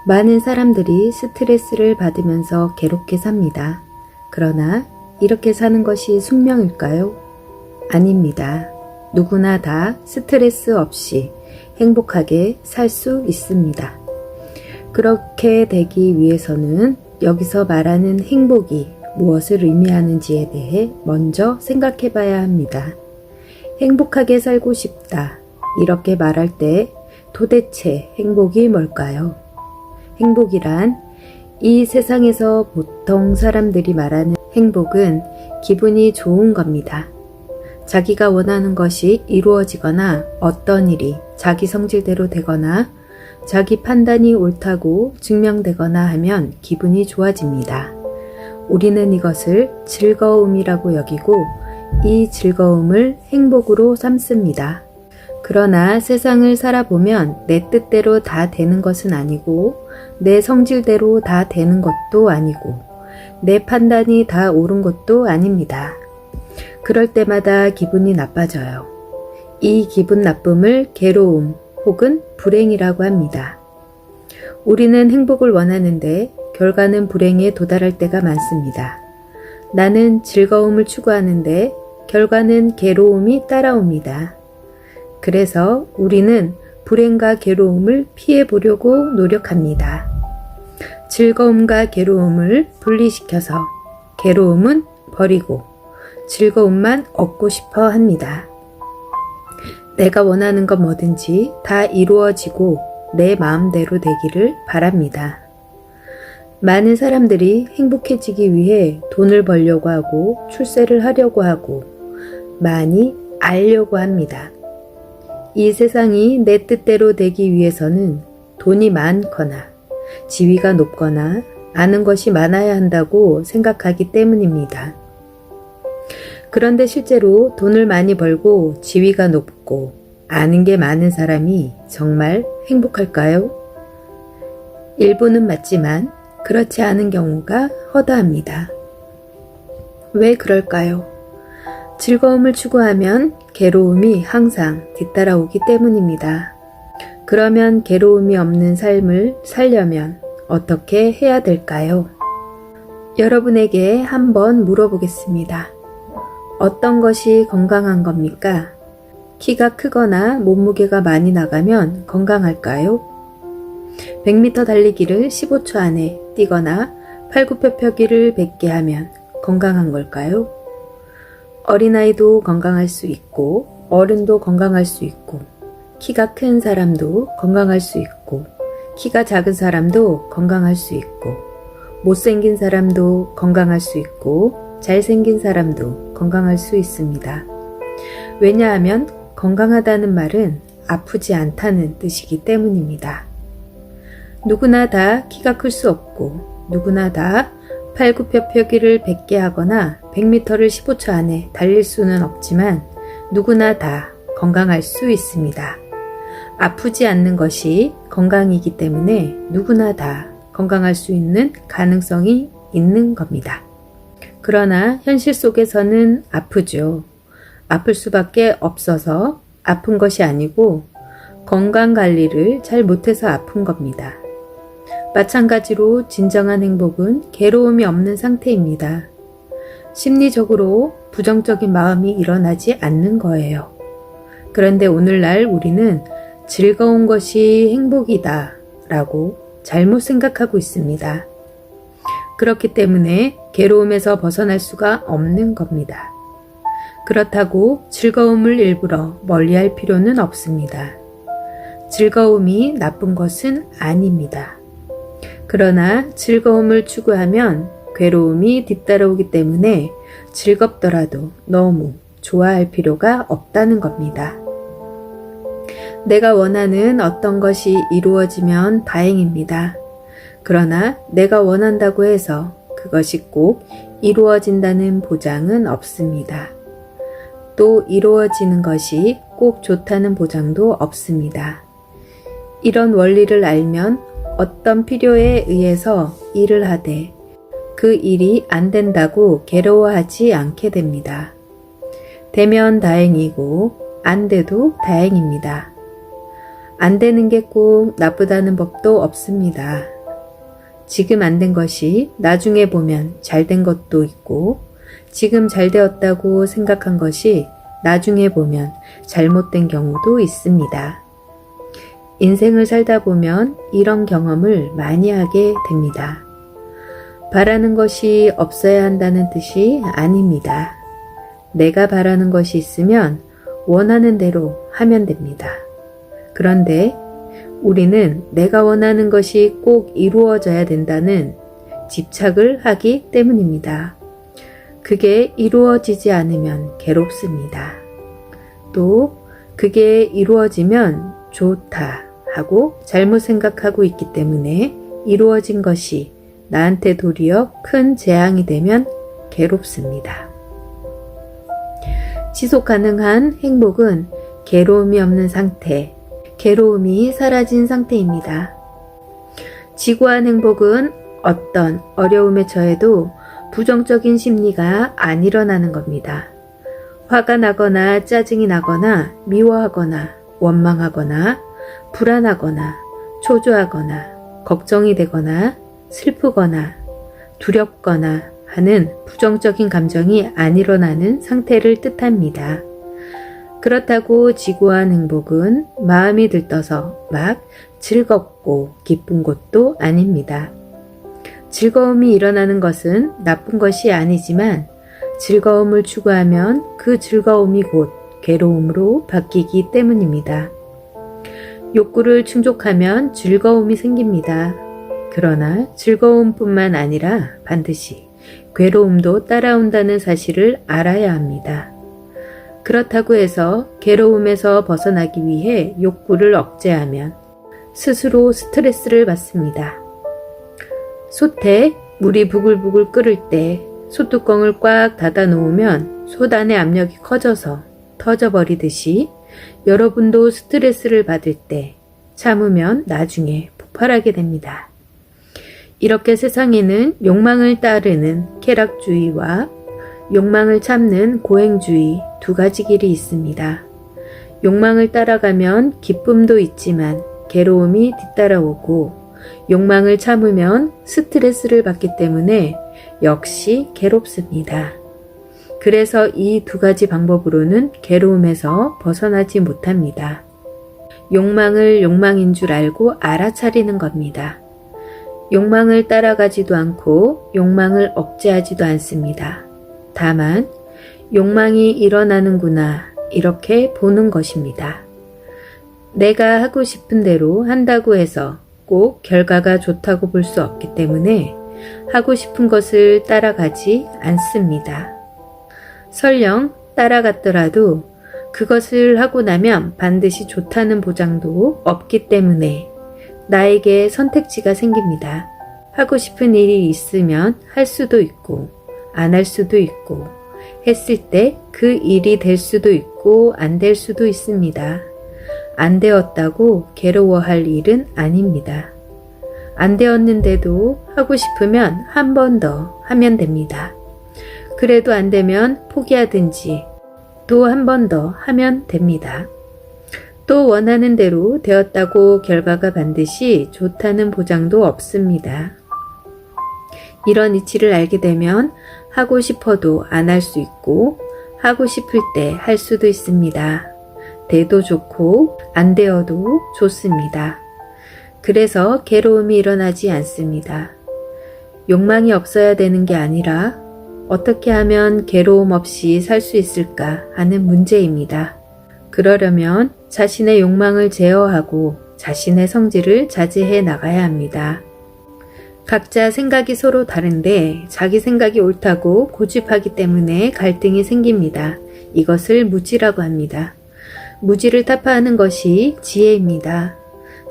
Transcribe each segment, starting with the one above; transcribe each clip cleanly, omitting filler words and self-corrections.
많은 사람들이 스트레스를 받으면서 괴롭게 삽니다. 그러나 이렇게 사는 것이 숙명일까요? 아닙니다. 누구나 다 스트레스 없이 행복하게 살 수 있습니다. 그렇게 되기 위해서는 여기서 말하는 행복이 무엇을 의미하는지에 대해 먼저 생각해 봐야 합니다. 행복하게 살고 싶다. 이렇게 말할 때 도대체 행복이 뭘까요? 행복이란 이 세상에서 보통 사람들이 말하는 행복은 기분이 좋은 겁니다. 자기가 원하는 것이 이루어지거나 어떤 일이 자기 성질대로 되거나 자기 판단이 옳다고 증명되거나 하면 기분이 좋아집니다. 우리는 이것을 즐거움이라고 여기고 이 즐거움을 행복으로 삼습니다. 그러나 세상을 살아보면 내 뜻대로 다 되는 것은 아니고 내 성질대로 다 되는 것도 아니고 내 판단이 다 옳은 것도 아닙니다. 그럴 때마다 기분이 나빠져요. 이 기분 나쁨을 괴로움 혹은 불행이라고 합니다. 우리는 행복을 원하는데 결과는 불행에 도달할 때가 많습니다. 나는 즐거움을 추구하는데 결과는 괴로움이 따라옵니다. 그래서 우리는 불행과 괴로움을 피해 보려고 노력합니다. 즐거움과 괴로움을 분리시켜서 괴로움은 버리고 즐거움만 얻고 싶어 합니다. 내가 원하는 것 뭐든지 다 이루어지고 내 마음대로 되기를 바랍니다. 많은 사람들이 행복해지기 위해 돈을 벌려고 하고 출세를 하려고 하고 많이 알려고 합니다. 이 세상이 내 뜻대로 되기 위해서는 돈이 많거나 지위가 높거나 아는 것이 많아야 한다고 생각하기 때문입니다. 그런데 실제로 돈을 많이 벌고 지위가 높고 아는 게 많은 사람이 정말 행복할까요? 일부는 맞지만 그렇지 않은 경우가 허다합니다. 왜 그럴까요? 즐거움을 추구하면 괴로움이 항상 뒤따라오기 때문입니다. 그러면 괴로움이 없는 삶을 살려면 어떻게 해야 될까요? 여러분에게 한번 물어보겠습니다. 어떤 것이 건강한 겁니까? 키가 크거나 몸무게가 많이 나가면 건강할까요? 100m 달리기를 15초 안에 뛰거나 팔굽혀펴기를 100개 하면 건강한 걸까요? 어린아이도 건강할 수 있고 어른도 건강할 수 있고 키가 큰 사람도 건강할 수 있고 키가 작은 사람도 건강할 수 있고 못생긴 사람도 건강할 수 있고 잘생긴 사람도 건강할 수 있습니다. 왜냐하면 건강하다는 말은 아프지 않다는 뜻이기 때문입니다. 누구나 다 키가 클 수 없고 누구나 다 팔굽혀펴기를 100개 하거나 100m를 15초 안에 달릴 수는 없지만 누구나 다 건강할 수 있습니다. 아프지 않는 것이 건강이기 때문에 누구나 다 건강할 수 있는 가능성이 있는 겁니다. 그러나 현실 속에서는 아프죠. 아플 수밖에 없어서 아픈 것이 아니고 건강 관리를 잘 못해서 아픈 겁니다. 마찬가지로 진정한 행복은 괴로움이 없는 상태입니다. 심리적으로 부정적인 마음이 일어나지 않는 거예요. 그런데 오늘날 우리는 즐거운 것이 행복이다 라고 잘못 생각하고 있습니다. 그렇기 때문에 괴로움에서 벗어날 수가 없는 겁니다. 그렇다고 즐거움을 일부러 멀리할 필요는 없습니다. 즐거움이 나쁜 것은 아닙니다. 그러나 즐거움을 추구하면 괴로움이 뒤따라오기 때문에 즐겁더라도 너무 좋아할 필요가 없다는 겁니다. 내가 원하는 어떤 것이 이루어지면 다행입니다. 그러나 내가 원한다고 해서 그것이 꼭 이루어진다는 보장은 없습니다. 또 이루어지는 것이 꼭 좋다는 보장도 없습니다. 이런 원리를 알면 어떤 필요에 의해서 일을 하되 그 일이 안 된다고 괴로워하지 않게 됩니다. 되면 다행이고 안 돼도 다행입니다. 안 되는 게 꼭 나쁘다는 법도 없습니다. 지금 안 된 것이 나중에 보면 잘 된 것도 있고, 지금 잘 되었다고 생각한 것이 나중에 보면 잘못된 경우도 있습니다. 인생을 살다 보면 이런 경험을 많이 하게 됩니다. 바라는 것이 없어야 한다는 뜻이 아닙니다. 내가 바라는 것이 있으면 원하는 대로 하면 됩니다. 그런데 우리는 내가 원하는 것이 꼭 이루어져야 된다는 집착을 하기 때문입니다. 그게 이루어지지 않으면 괴롭습니다. 또 그게 이루어지면 좋다 하고 잘못 생각하고 있기 때문에 이루어진 것이 나한테 도리어 큰 재앙이 되면 괴롭습니다. 지속 가능한 행복은 괴로움이 없는 상태, 괴로움이 사라진 상태입니다. 지구한 행복은 어떤 어려움에 처해도 부정적인 심리가 안 일어나는 겁니다. 화가 나거나 짜증이 나거나 미워하거나 원망하거나 불안하거나 초조하거나 걱정이 되거나 슬프거나 두렵거나 하는 부정적인 감정이 안 일어나는 상태를 뜻합니다. 그렇다고 지구한 행복은 마음이 들떠서 막 즐겁고 기쁜 것도 아닙니다. 즐거움이 일어나는 것은 나쁜 것이 아니지만 즐거움을 추구하면 그 즐거움이 곧 괴로움으로 바뀌기 때문입니다. 욕구를 충족하면 즐거움이 생깁니다. 그러나 즐거움뿐만 아니라 반드시 괴로움도 따라온다는 사실을 알아야 합니다. 그렇다고 해서 괴로움에서 벗어나기 위해 욕구를 억제하면 스스로 스트레스를 받습니다. 솥에 물이 부글부글 끓을 때 솥뚜껑을 꽉 닫아 놓으면 솥 안의 압력이 커져서 터져버리듯이 여러분도 스트레스를 받을 때 참으면 나중에 폭발하게 됩니다. 이렇게 세상에는 욕망을 따르는 쾌락주의와 욕망을 참는 고행주의 두 가지 길이 있습니다. 욕망을 따라가면 기쁨도 있지만 괴로움이 뒤따라오고 욕망을 참으면 스트레스를 받기 때문에 역시 괴롭습니다. 그래서 이 두 가지 방법으로는 괴로움에서 벗어나지 못합니다. 욕망을 욕망인 줄 알고 알아차리는 겁니다. 욕망을 따라가지도 않고 욕망을 억제하지도 않습니다. 다만 욕망이 일어나는구나 이렇게 보는 것입니다. 내가 하고 싶은 대로 한다고 해서 꼭 결과가 좋다고 볼 수 없기 때문에 하고 싶은 것을 따라가지 않습니다. 설령 따라갔더라도 그것을 하고 나면 반드시 좋다는 보장도 없기 때문에 나에게 선택지가 생깁니다. 하고 싶은 일이 있으면 할 수도 있고 안 할 수도 있고 했을 때 그 일이 될 수도 있고 안 될 수도 있습니다. 안 되었다고 괴로워할 일은 아닙니다. 안 되었는데도 하고 싶으면 한 번 더 하면 됩니다. 그래도 안 되면 포기하든지 또 한 번 더 하면 됩니다. 또 원하는 대로 되었다고 결과가 반드시 좋다는 보장도 없습니다. 이런 이치를 알게 되면 하고 싶어도 안 할 수 있고 하고 싶을 때 할 수도 있습니다. 돼도 좋고 안 되어도 좋습니다. 그래서 괴로움이 일어나지 않습니다. 욕망이 없어야 되는 게 아니라 어떻게 하면 괴로움 없이 살 수 있을까 하는 문제입니다. 그러려면 자신의 욕망을 제어하고 자신의 성질을 자제해 나가야 합니다. 각자 생각이 서로 다른데 자기 생각이 옳다고 고집하기 때문에 갈등이 생깁니다. 이것을 무지라고 합니다. 무지를 타파하는 것이 지혜입니다.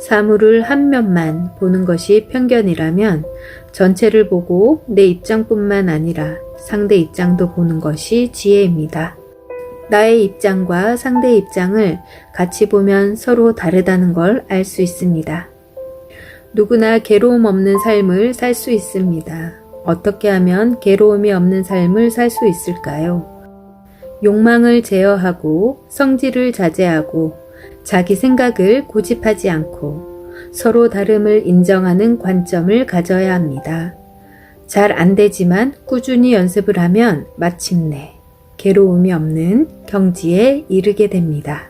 사물을 한 면만 보는 것이 편견이라면 전체를 보고 내 입장뿐만 아니라 상대 입장도 보는 것이 지혜입니다. 나의 입장과 상대의 입장을 같이 보면 서로 다르다는 걸 알 수 있습니다. 누구나 괴로움 없는 삶을 살 수 있습니다. 어떻게 하면 괴로움이 없는 삶을 살 수 있을까요? 욕망을 제어하고 성질을 자제하고 자기 생각을 고집하지 않고 서로 다름을 인정하는 관점을 가져야 합니다. 잘 안 되지만 꾸준히 연습을 하면 마침내 괴로움이 없는 경지에 이르게 됩니다.